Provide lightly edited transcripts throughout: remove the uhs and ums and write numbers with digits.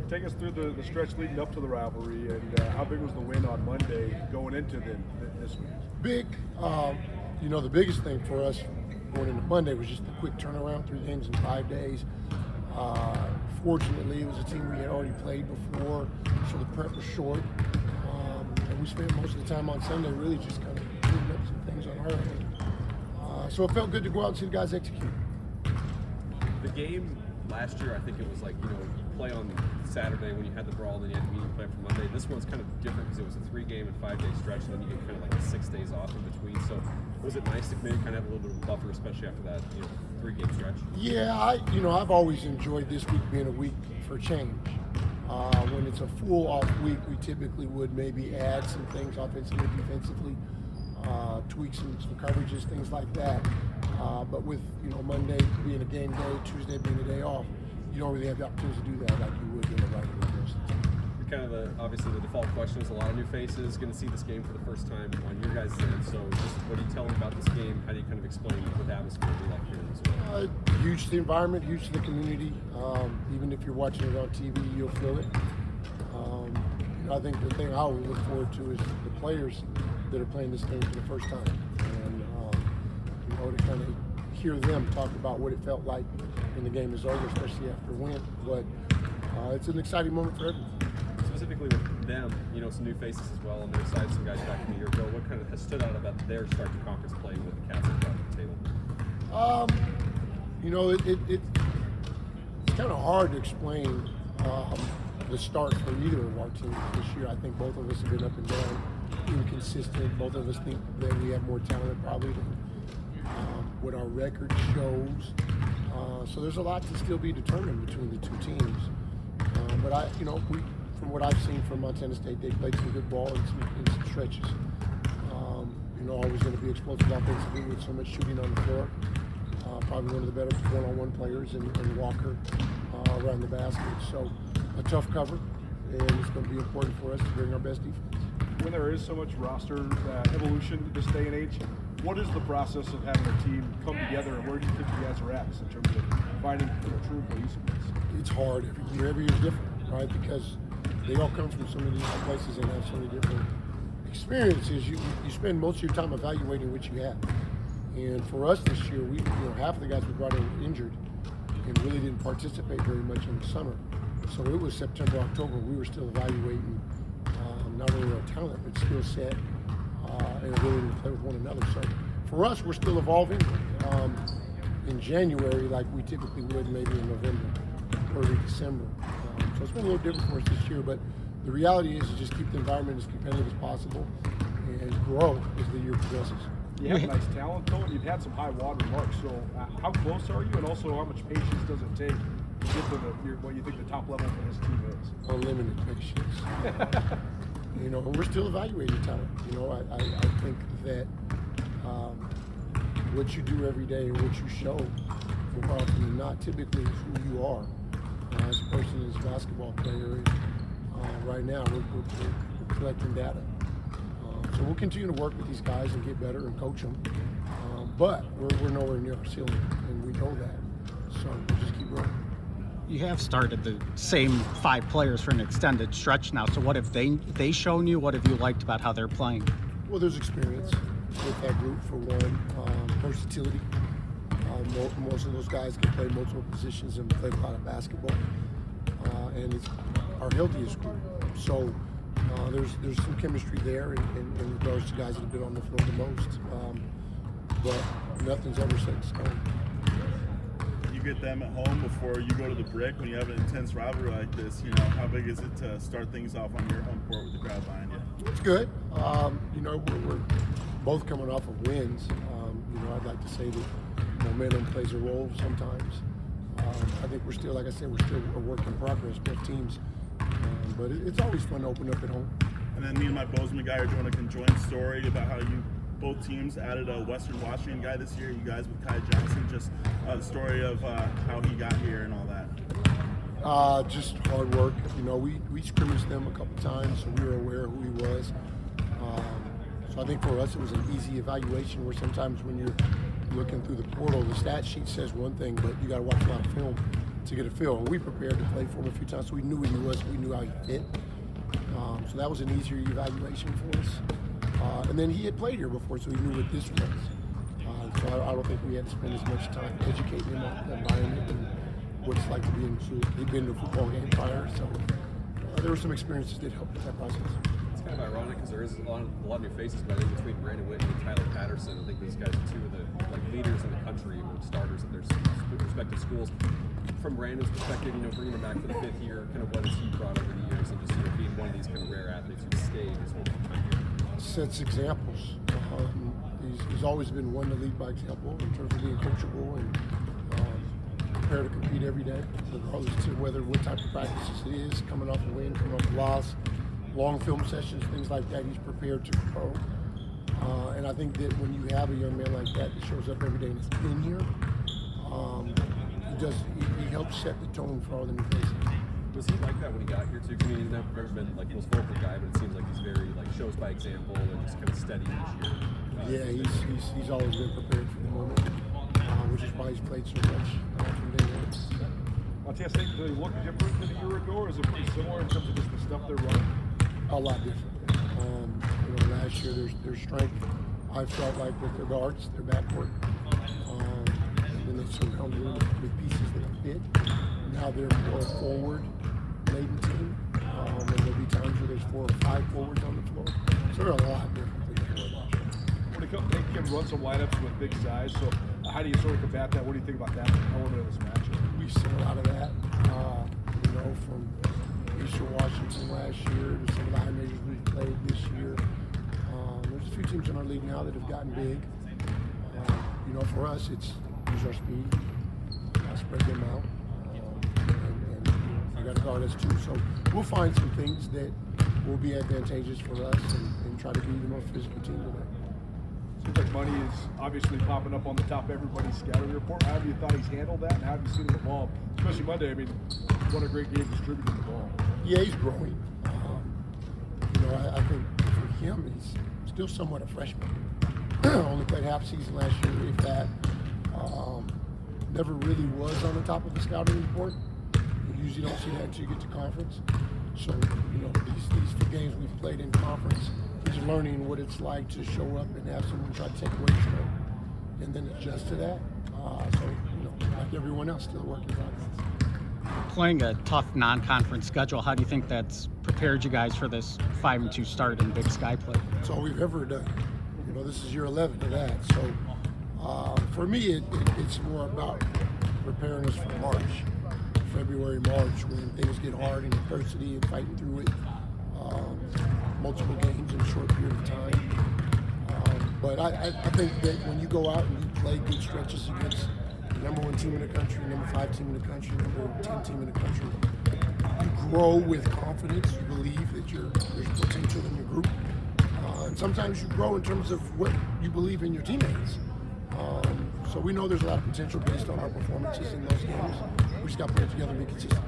take us through the stretch leading up to the rivalry, and how big was the win on Monday going into this week? Big. The biggest thing for us going into Monday was just the quick turnaround, 3 games in 5 days. Fortunately, it was a team we had already played before, so the prep was short. And we spent most of the time on Sunday really just kind of cleaning up some things on our end. So it felt good to go out and see the guys execute. The game last year, I think it was like, you play on Saturday when you had the Brawl, then you had the meeting play for Monday. This one's kind of different because it was a 3-game and 5-day stretch, and then you get kind of like 6 days off in between. So was it nice to maybe kind of have a little bit of a buffer, especially after that 3-game stretch? Yeah, I've always enjoyed this week being a week for change. When it's a full off week, we typically would maybe add some things offensively, defensively, tweak some coverages, things like that. But with Monday being a game day, Tuesday being a day off, you don't really have the opportunity to do that like you would in a regular person. Kind of obviously the default question is a lot of new faces going to see this game for the first time on your guys' end. So just what do you tell them about this game? How do you kind of explain what the atmosphere will be like here as well? Huge to the environment, huge to the community. Even if you're watching it on TV, you'll feel it. I think the thing I always look forward to is the players that are playing this game for the first time, and to kind of hear them talk about what it felt like when the game is over, especially after a win. But it's an exciting moment for everyone. Specifically with them, some new faces as well on their side, some guys back from a year ago. What kind of has stood out about their start to conference play with the Cats at the table? It's kind of hard to explain the start for either of our teams this year. I think both of us have been up and down, inconsistent. Both of us think that we have more talent probably than what our record shows. So there's a lot to still be determined between the two teams. But from what I've seen from Montana State, they played some good ball in some stretches. Always going to be explosive offensively with so much shooting on the floor. Probably one of the better one-on-one players in Walker around the basket. So a tough cover, and it's going to be important for us to bring our best defense. When there is so much roster evolution this day and age, what is the process of having a team come together, and where do you think you guys are at in terms of finding true cohesiveness? It's hard every year. Every year is different, right? Because they all come from so many different places and have so many different experiences. You spend most of your time evaluating what you have. And for us this year, half of the guys we brought in were injured and really didn't participate very much in the summer. So it was September, October. We were still evaluating not only our talent, but skill set and ability to play with one another. So for us, we're still evolving in January like we typically would maybe in November, early December. So it's been a little different for us this year, but the reality is to just keep the environment as competitive as possible and grow as the year progresses. You have nice talent, though, and you've had some high water marks. So how close are you, and also how much patience does it take to get to what you think the top level for this team is? Unlimited patience. And we're still evaluating talent. I think that what you do every day and what you show, more often than not, typically is who you are as a person, as a basketball player. And right now, we're collecting data. So we'll continue to work with these guys and get better and coach them. But we're nowhere near our ceiling, and we know that. So we'll just keep going. You have started the same 5 players for an extended stretch now. So what have they shown you? What have you liked about how they're playing? Well, there's experience with that group for one. Versatility. Most of those guys can play multiple positions and play a lot of basketball. And it's our healthiest group. So there's some chemistry there in regards to guys that have been on the floor the most. But nothing's ever set in stone. You get them at home before you go to the brick when you have an intense rivalry like this. How big is it to start things off on your home court with the crowd behind you? It's good. We're both coming off of wins. I'd like to say that momentum plays a role sometimes. I think we're still, like I said, we're still a work in progress, both teams. But it's always fun to open up at home. And then me and my Bozeman guy are doing a conjoined story about how both teams added a Western Washington guy this year. You guys with Kai Johnson, just the story of how he got here and all that. Just hard work. We scrimmaged them a couple times, so we were aware of who he was. So I think for us it was an easy evaluation, where sometimes when you're looking through the portal, the stat sheet says one thing, but you got to watch a lot of film to get a feel. And we prepared to play for him a few times, so we knew who he was, we knew how he fit. So that was an easier evaluation for us. And then he had played here before, so he knew what this was. So I don't think we had to spend as much time educating him on the environment and what it's like to be in school. He'd been to a football game prior, so there were some experiences that helped with that process. It's kind of ironic because there is a lot of new faces, but I think between Brandon Whitney and Tyler Patterson, I think these guys are two of the leaders in the country or starters at their respective schools. From Brandon's perspective, bringing him back for the 5th year, kind of what has he brought over the years, and just being one of these kind of rare athletes who stayed his whole time here. Sets examples. He's always been one to lead by example in terms of being coachable and prepared to compete every day, regardless to what type of practices it is, coming off a win, coming off a loss, long film sessions, things like that. He's prepared to grow. And I think that when you have a young man like that shows up every day and has been here, he helps set the tone for all the new faces. Was he like that when he got here too? I mean, he's never been like the most vocal guy, but it seems like he's very shows by example and just kind of steady each year. Yeah, he's always been prepared for the moment, which is why he's played so much from day one. Matthias, do they look different than a year ago, or is it pretty similar in terms of just the stuff they're running? A lot different. Last year there's strength. I felt like with their guards, their backcourt, and then they surrounded them with pieces that fit. Now they're more forward-laden team, and there'll be times where there's 4 or 5 forwards on the floor. So they're a lot different than they were last year. They can run some lineups with big size. So how do you sort of combat that? What do you think about that element of this matchup? We've seen a lot of that. From Eastern Washington last year to some of the high majors we've played this year. There's a few teams in our league now that have gotten big. For us, it's use our speed, spread them out, and we got to guard us too. So we'll find some things that will be advantageous for us and try to be the most physical team today. Seems like money is obviously popping up on the top of everybody's scouting report. How have you thought he's handled that, and how have you seen him evolve? Especially Monday, what a great game distributing the ball. Yeah, he's growing. I think for him, he's still somewhat a freshman. Only played half season last year, if that. Never really was on the top of the scouting report. You usually don't see that until you get to conference. So, these few games we've played in conference, he's learning what it's like to show up and have someone try to take away from him and then adjust to that. Like everyone else, still working on Playing a tough non-conference schedule, how do you think that's prepared you guys for this 5-2 start in Big Sky play? That's all we've ever done. This is year 11 of that. So for me, it's more about preparing us for March, February, March, when things get hard and adversity and fighting through it. Multiple games in a short period of time. But I think that when you go out and you play good stretches against the number 1 team in the country, number 5 team in the country, number 10 team in the country, you grow with confidence. You believe that there's potential in your group. And sometimes you grow in terms of what you believe in your teammates. So we know there's a lot of potential based on our performances in those games. We just got to put it together and be consistent.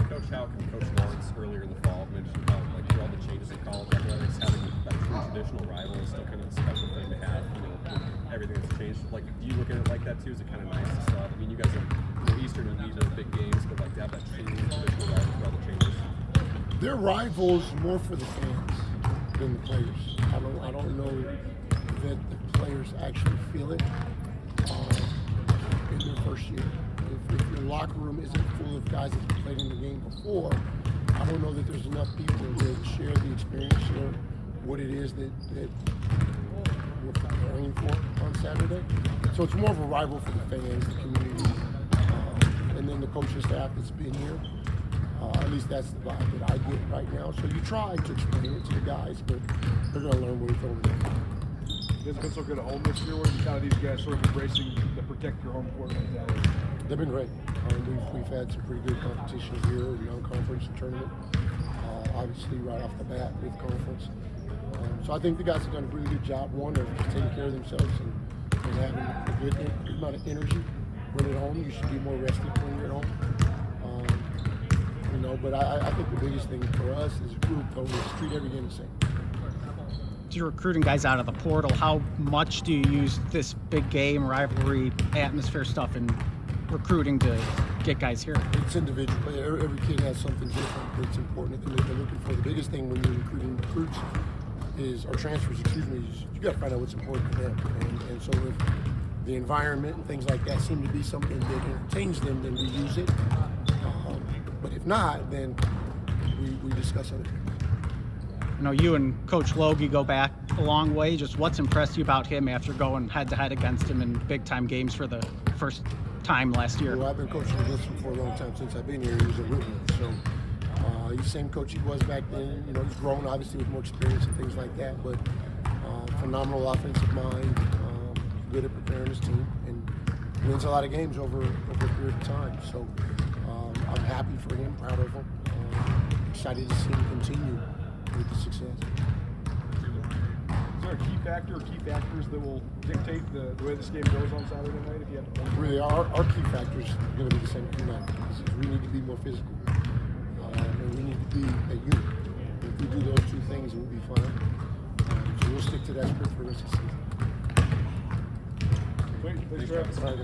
Coach Houck and Coach Lawrence earlier in the fall mentioned how, through all the changes in college athletics, having that true traditional rival is still kind of a special thing to have. With everything that's changed. Do you look at it like that too? Is it kind of nice to still have? I mean, you guys are Eastern and these are the big games, but to have that true traditional rival through all the changes. They're rivals more for the fans than the players. I don't know that the players actually feel it in their first year. If your locker room isn't full of guys that have played in the game before, I don't know that there's enough people that share the experience, share what it is that we're preparing for on Saturday. So it's more of a rival for the fans, the community, and then the coaching staff that's been here. At least that's the vibe that I get right now. So you try to explain it to the guys, but they're going to learn when we throw it in. You guys been so good at home this year. Where kind of these guys sort of embracing the protect your home court mentality? They've been great. We've had some pretty good competition here in non-conference tournament. Obviously, right off the bat with conference. So I think the guys have done a really good job. One of just taking care of themselves and having a good amount of energy. When at home, you should be more rested when you're at home. But I think the biggest thing for us as a group, though, is treat every game the same. You're recruiting guys out of the portal. How much do you use this big game rivalry atmosphere stuff in recruiting to get guys here? It's individual. Every kid has something different that's important that they're looking for. The biggest thing when you're recruiting recruits is, or transfers, excuse me, is you got to find out what's important to them. And so if the environment and things like that seem to be something that entertains them, then we use it. But if not, then we discuss other things. You know, you and Coach Logie go back a long way. Just what's impressed you about him after going head-to-head against him in big-time games for the first time last year? Well, I've been coaching against him for a long time. Since I've been here, he was a rookie. So he's the same coach he was back then. You know, he's grown, obviously, with more experience and things like that. But phenomenal offensive mind, good at preparing his team, and wins a lot of games over a period of time. So I'm happy for him, proud of him, excited to see him continue with the success. Is there a key factor or key factors that will dictate the way this game goes on Saturday night? If you had to point Really, our key factors are going to be the same tonight. We need to be more physical, and we need to be a unit. If we do those two things, we'll be fine. So we'll stick to that script for the rest of the season. Thanks, Travis. All right,